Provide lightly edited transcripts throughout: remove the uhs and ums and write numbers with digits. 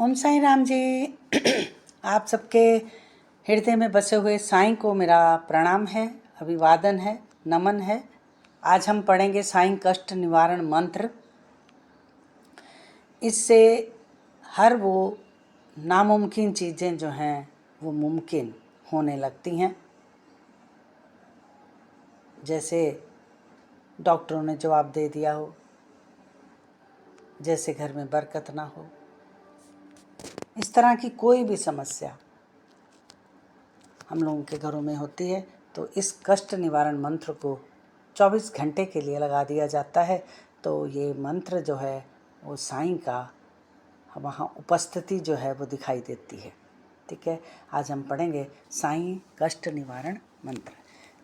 ओम साईं राम जी। आप सबके हृदय में बसे हुए साईं को मेरा प्रणाम है, अभिवादन है, नमन है। आज हम पढ़ेंगे साईं कष्ट निवारण मंत्र। इससे हर वो नामुमकिन चीज़ें जो हैं वो मुमकिन होने लगती हैं। जैसे डॉक्टरों ने जवाब दे दिया हो, जैसे घर में बरकत ना हो, इस तरह की कोई भी समस्या हम लोगों के घरों में होती है तो इस कष्ट निवारण मंत्र को 24 घंटे के लिए लगा दिया जाता है। तो ये मंत्र जो है वो साईं का वहाँ उपस्थिति जो है वो दिखाई देती है। ठीक है, आज हम पढ़ेंगे साईं कष्ट निवारण मंत्र।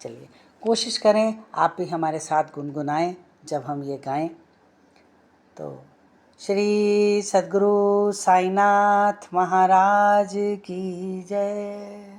चलिए कोशिश करें आप भी हमारे साथ गुनगुनाएं जब हम ये गाएं। तो श्री सद्गुरु साईनाथ महाराज की जय।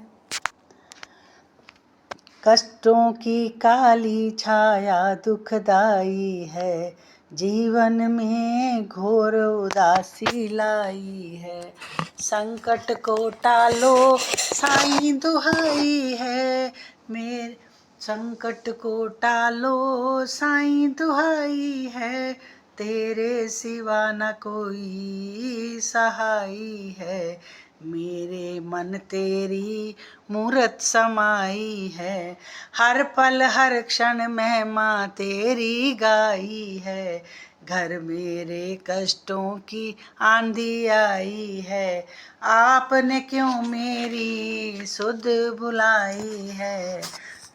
कष्टों की काली छाया दुखदाई है, जीवन में घोर उदासी लाई है। संकट को टालो साईं दुहाई है, मेरे संकट को टालो साईं दुहाई है। तेरे सिवा न कोई सहाई है, मेरे मन तेरी मूरत समाई है। हर पल हर क्षण महिमा तेरी गाई है, घर मेरे कष्टों की आंधी आई है। आपने क्यों मेरी सुध भुलाई है,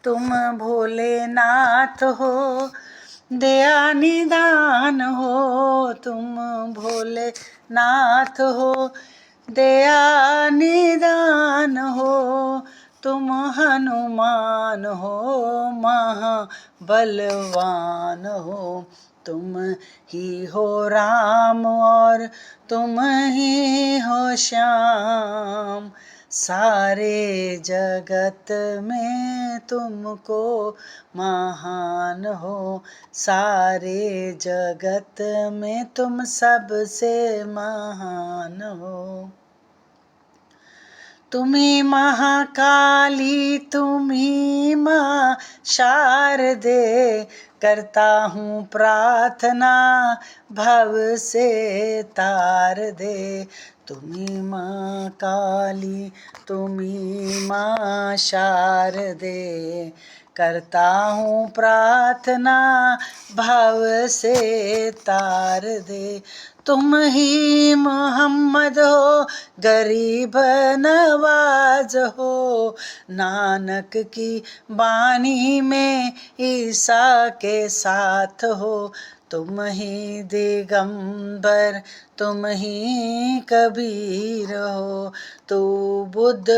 तुम भोलेनाथ हो दया निदान हो। तुम भोलेनाथ हो दया निदान हो, तुम हनुमान हो महाबलवान हो। तुम ही हो राम और तुम ही हो श्याम, सारे जगत में तुमको महान हो। सारे जगत में तुम सबसे महान हो। तुम्ही महाकाली तुम्ही मां शारदे, करता हूँ प्रार्थना भव से तार दे। तुम्ही मां काली तुम्ही मां शारदे, करता हूँ प्रार्थना भव से तार दे। तुम ही मोहम्मद हो गरीब नवाज हो, नानक की बानी में ईसा के साथ हो। तुम ही दिगंबर तुम ही कबीर हो, तू बुद्ध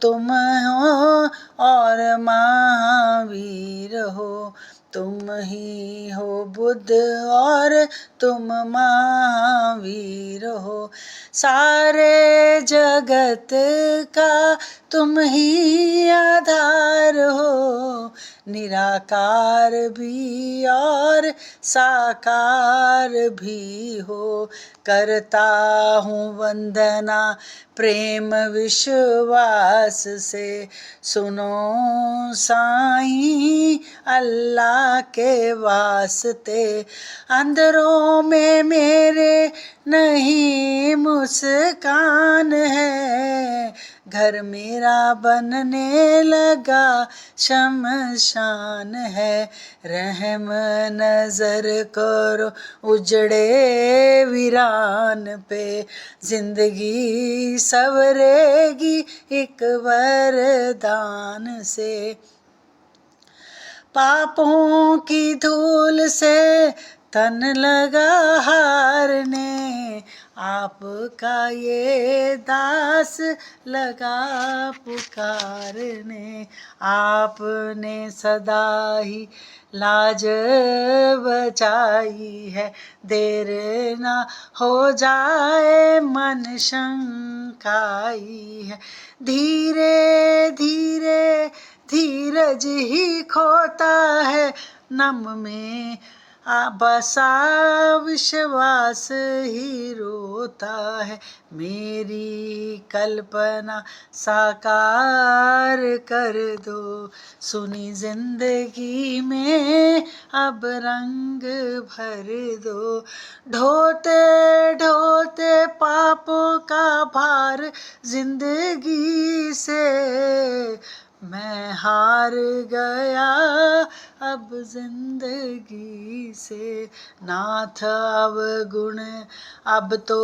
तुम हो और महावीर हो। तुम ही हो बुद्ध और तुम महावीर हो। सारे जगत का तुम ही आधार हो, निराकार भी और साकार भी हो। करता हूँ वंदना प्रेम विश्वास से, सुनो साईं अल्लाह के वास्ते। अंदरों में मेरे नहीं मुस्कान है, घर मेरा बनने लगा शमशान है। रहम नजर करो उजड़े वीरान पे, जिंदगी सवरेगी एक वरदान से। पापों की धूल से तन लगा हारने, आपका ये दास लगा पुकारने। आपने सदा ही लाज बचाई है, देर ना हो जाए मन शंकाई है। धीरे धीरे धीरज ही खोता है, नम में बसा विश्वास ही रोता है, मेरी कल्पना साकार कर दो, सुनी जिंदगी में अब रंग भर दो। ढोते ढोते पापों का भार जिंदगी से मैं हार गया अब जिंदगी से। नाथ अवगुण अब तो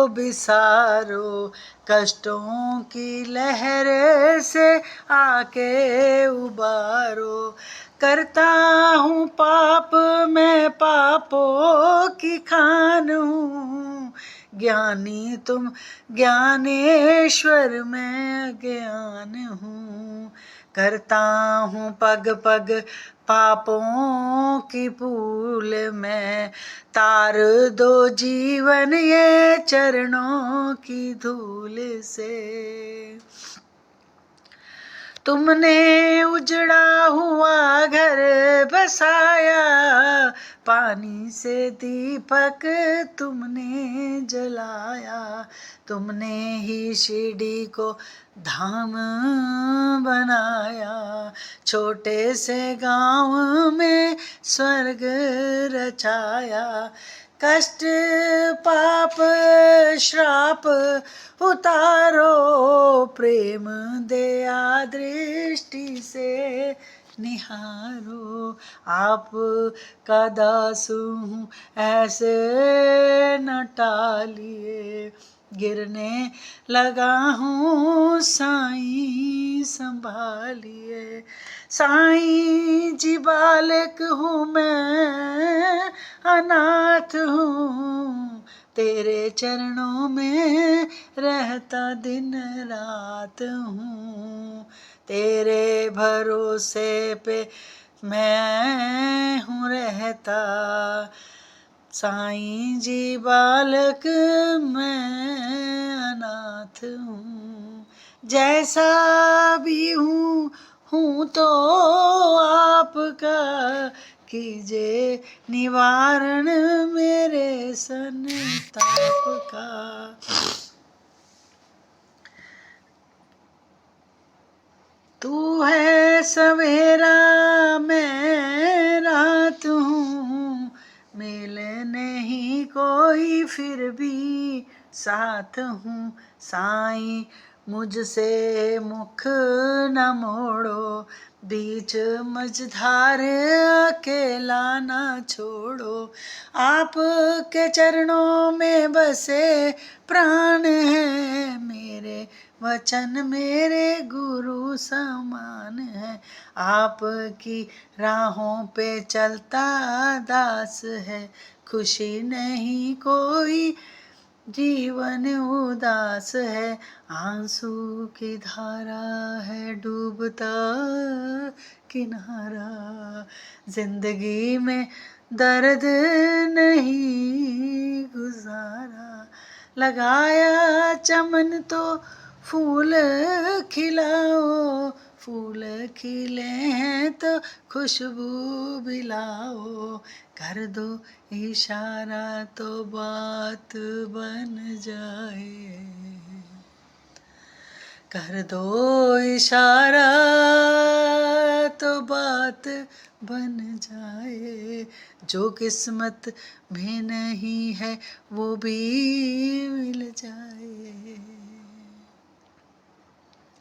बिसारो, कष्टों की लहर से आके उबारो। करता हूँ पाप मैं पापों की खान हूँ, ज्ञानी तुम ज्ञानेश्वर मैं ज्ञान हूँ। करता हूँ पग पग पापों की भूल मैं, तार दो जीवन ये चरणों की धूल से। तुमने उजड़ा हुआ घर बसाया, पानी से दीपक तुमने जलाया, तुमने ही शिरडी को धाम बनाया, छोटे से गांव में स्वर्ग रचाया। कष्ट पाप श्राप उतारो, प्रेम दया दृष्टि से निहारो। आप का दास हूँ ऐसे न टालिए, गिरने लगा हूँ साईं संभालिए। साईं जी बालक हूँ मैं अनाथ हूँ, तेरे चरणों में रहता दिन रात हूँ, तेरे भरोसे पे मैं हूँ रहता। साईं जी बालक मैं अनाथ हूँ, जैसा भी हूँ तो आपका कीजिए निवारण मेरे संताप का। तू है सवेरा मैं रात हूँ, मेल नहीं कोई फिर भी साथ हूँ। साईं मुझसे मुख न मोड़ो, बीच मझधार अकेला न छोड़ो। आपके चरणों में बसे प्राण है मेरे, वचन मेरे गुरु समान है। आपकी राहों पे चलता दास है, खुशी नहीं कोई जीवन उदास है। आंसू की धारा है डूबता किनारा, जिंदगी में दर्द नहीं गुजारा। लगाया चमन तो फूल खिलाओ, फूल खिले हैं तो खुशबू बिलाओ। कर दो इशारा तो बात बन जाए, कर दो इशारा तो बात बन जाए। जो किस्मत में नहीं है वो भी मिल जाए।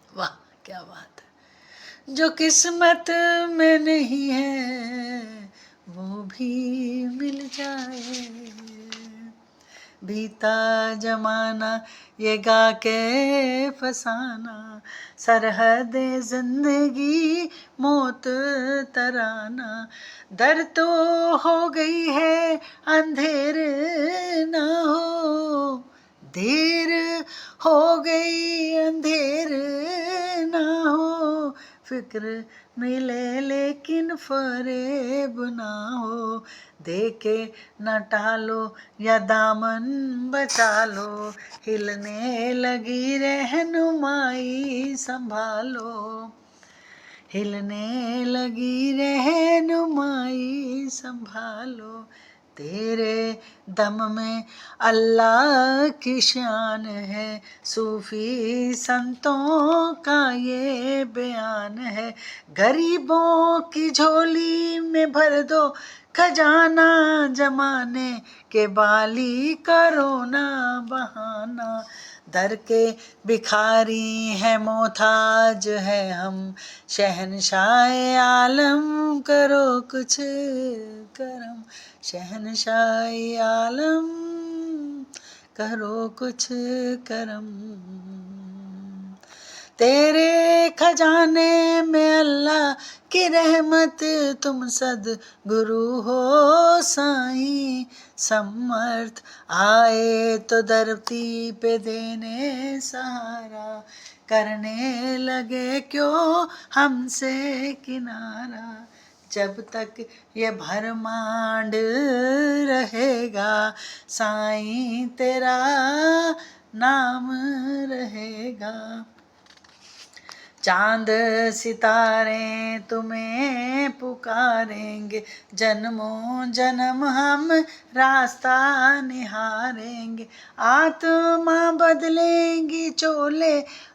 वाह क्या बात है। जो किस्मत में नहीं है वो भी मिल जाए। बीता जमाना ये गा के फसाना, सरहद जिंदगी मौत तराना। दर तो हो गई है अंधेर ना हो, देर हो गई अंधेर ना हो। फिक्र मिले लेकिन फरेब ना हो, देके न टालो या दामन बचा लो। हिलने लगी रहनुमाई संभालो, हिलने लगी रहनुमाई संभालो, तेरे दम में अल्लाह की शान है, सूफी संतों का ये बयान है। गरीबों की झोली में भर दो खजाना, जमाने के बाली करो ना बहाना। दर के भिखारी है मोहताज है हम, शहनशाह आलम करो कुछ करम, शहनशाह आलम करो कुछ करम। तेरे खजाने में अल्लाह की रहमत, तुम सद गुरु हो साईं, समर्थ आए तो धरती पे देने सहारा, करने लगे क्यों हमसे किनारा। जब तक ये भरमांड रहेगा, साईं तेरा नाम रहेगा। चांद सितारे तुम्हें पुकारेंगे, जन्मों जन्म हम रास्ता निहारेंगे। आत्मा बदलेंगी चोले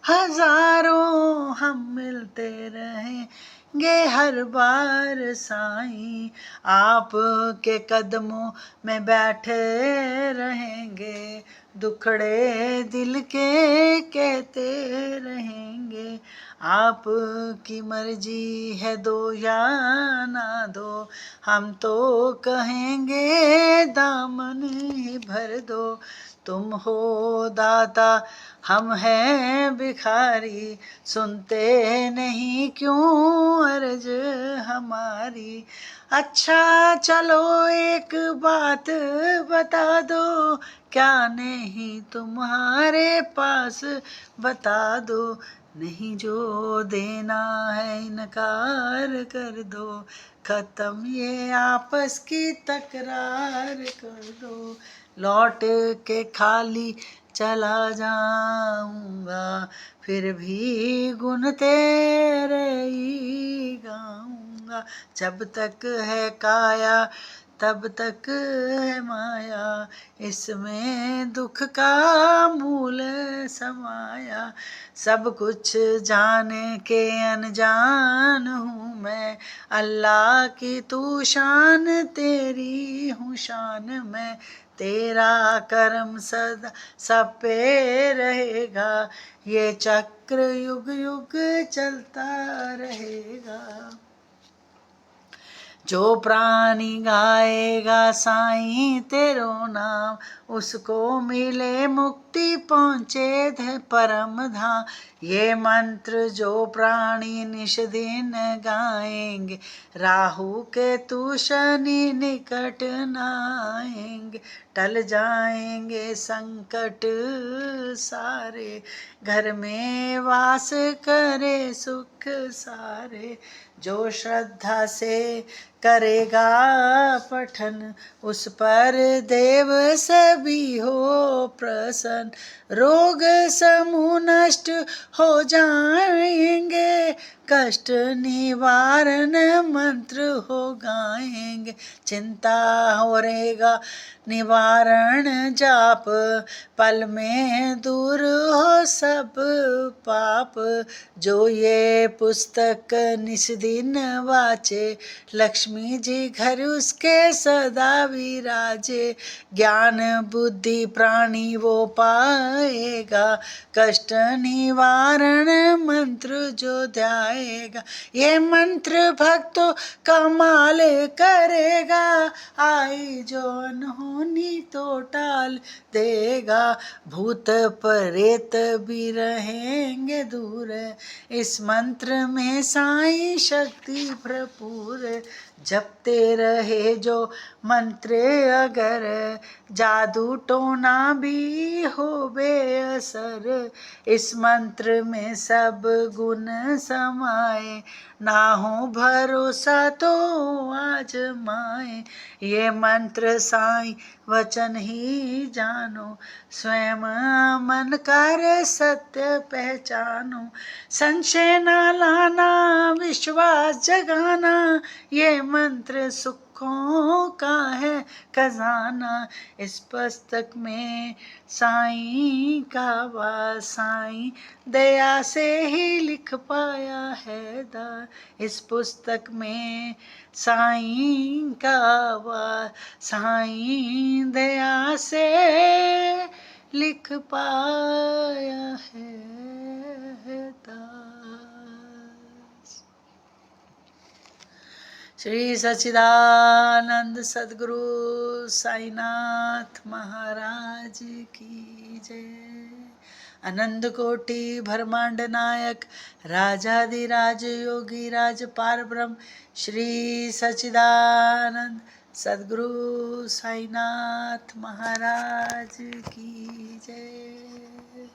हजारों, हम मिलते रहेंगे हर बार साईं, आपके कदमों में बैठे रहेंगे, दुखड़े दिल के कहते रहेंगे। आपकी मर्जी है दो या ना दो, हम तो कहेंगे दामन ही भर दो। तुम हो दाता हम हैं भिखारी, सुनते नहीं क्यों अर्ज हमारी। अच्छा चलो एक बात बता दो, क्या नहीं तुम्हारे पास बता दो। नहीं जो देना है इनकार कर दो, खत्म ये आपस की तकरार कर दो। लौट के खाली चला जाऊंगा, फिर भी गुन तेरे ही गाऊंगा। जब तक है काया तब तक है माया, इसमें दुख का मूल समाया। सब कुछ जाने के अनजान हूँ मैं, अल्लाह की तू शान तेरी हूँ शान मैं। तेरा करम सदा सब पे रहेगा, ये चक्र युग युग चलता रहेगा। जो प्राणी गाएगा साईं तेरो नाम, उसको मिले मुक्ति पहुँचे थे परम धाम। ये मंत्र जो प्राणी निश दिन गाएंगे, राहु केतु शनि निकट नाएंगे। टल जाएंगे संकट सारे, घर में वास करे सुख सारे। जो श्रद्धा से करेगा पठन, उस पर देव सभी हो प्रसन्न। रोग समूह नष्ट हो जाएंगे, कष्ट निवारण मंत्र हो गाएंगे। चिंता हो रहेगा निवारण जाप, पल में दूर हो सब पाप। जो ये पुस्तक निस दिन वाचे, लक्ष्मी जी घर उसके सदा विराजे। ज्ञान बुद्धि प्राणी वो पाएगा, कष्ट निवारण मंत्र जो ध्याएगा। ये मंत्र भक्तों कमाल करेगा, आई जो अनहोनी तो टाल देगा। भूत प्रेत भी रहेंगे दूर, इस मंत्र में साईं शक्ति भरपूर। जपते रहे जो मंत्र अगर, जादू टोना भी हो बेअसर। इस मंत्र में सब गुण समाए, ना हो भरोसा तो आजमाए। ये मंत्र साईं वचन ही जानो, स्वयं मन कार्य सत्य पहचानो। संशय ना लाना विश्वास जगाना, ये मंत्र सुखों का है खजाना। इस पुस्तक में साईं का वास, साईं दया से ही लिख पाया है दास। इस पुस्तक में साईं का वास, साईं दया से लिख पाया है दास। श्री सच्चिदानंद सद्गुरु साईनाथ महाराज की जय। अनंत कोटि ब्रह्मांड नायक राजाधिराज योगी राज पार ब्रह्म श्री सच्चिदानंद सद्गुरु साईनाथ महाराज की जय।